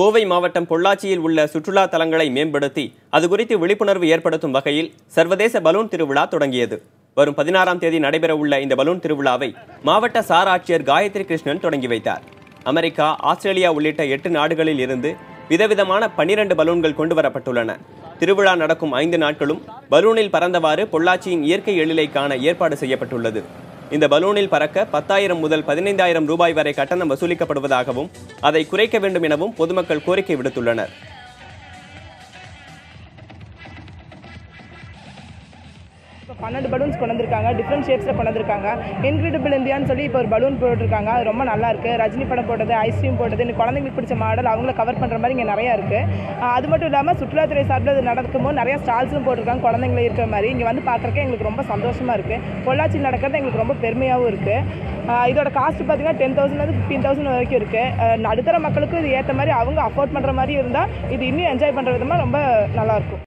கோவை மாவட்டம் பொள்ளாச்சியில் உள்ள சுற்றுலா தலங்களை மேம்படுத்தி அது குறித்து விழிப்புணர்வு ஏற்படுத்தும் வகையில் சர்வதேச பலூன் திருவிழா தொடங்கியது. வரும் 16ஆம் தேதி நடைபெறவுள்ள இந்த பலூன் திருவிழாவை மாவட்ட சார் ஆட்சியர் காயத்ரி கிருஷ்ணன் தொடங்கி வைத்தார். அமெரிக்கா, ஆஸ்திரேலியா உள்ளிட்ட 8 நாடுகளில் இருந்து விதவிதமான 12 பலூன்கள் கொண்டு வரப்பட்டுள்ளன. திருவிழா நடக்கும் 5 நாட்களும் பலூனில் பறந்தவாறு பொள்ளாச்சியின் இயற்கை எழிலை காண ஏற்பாடு செய்யப்பட்டுள்ளது. இந்த பலூனில் பறக்க 10,000 முதல் 15,000 ரூபாய் வரை கட்டணம் வசூலிக்கப்படுவதாகவும் அதை குறைக்க வேண்டும் எனவும் பொதுமக்கள் கோரிக்கை விடுத்துள்ளனர். இப்போ 12 பலூன்ஸ் கொண்டு வந்திருக்காங்க. டிஃப்ரெண்ட் ஷேப்ஸில் கொண்டு வந்திருக்காங்க. இன்க்ரெடிபிள் இந்தியான்னு சொல்லி இப்போ ஒரு பலூன் போட்டிருக்காங்க. அது ரொம்ப நல்லா இருக்குது. ரஜினி படம் போட்டது, ஐஸ்கிரீம் போட்டது, இந்த குழந்தைங்களுக்கு பிடிச்ச மாடல் அவங்கள கவர் பண்ணுற மாதிரி இங்கே நிறையா இருக்குது. அது மட்டும் இல்லாமல் சுற்றுலாத்துறை சார்பில் இது நடக்கும்போது நிறையா ஸ்டால்ஸும் போட்டிருக்காங்க குழந்தைங்களை இருக்கிற மாதிரி. இங்கே வந்து பார்க்குறக்கே எங்களுக்கு ரொம்ப சந்தோஷமாக இருக்குது. பொள்ளாச்சியில் நடக்கிறது எங்களுக்கு ரொம்ப பெருமையாகவும் இருக்குது. இதோட காஸ்ட் பார்த்தீங்கன்னா 10,000 15,000 வரைக்கும் இருக்குது. நடுத்தர மக்களுக்கும் இது ஏற்ற மாதிரி அவங்க அஃபோர்ட் பண்ணுற மாதிரி இருந்தால் இது இன்னும் என்ஜாய் பண்ணுற விதமாக ரொம்ப நல்லாயிருக்கும்.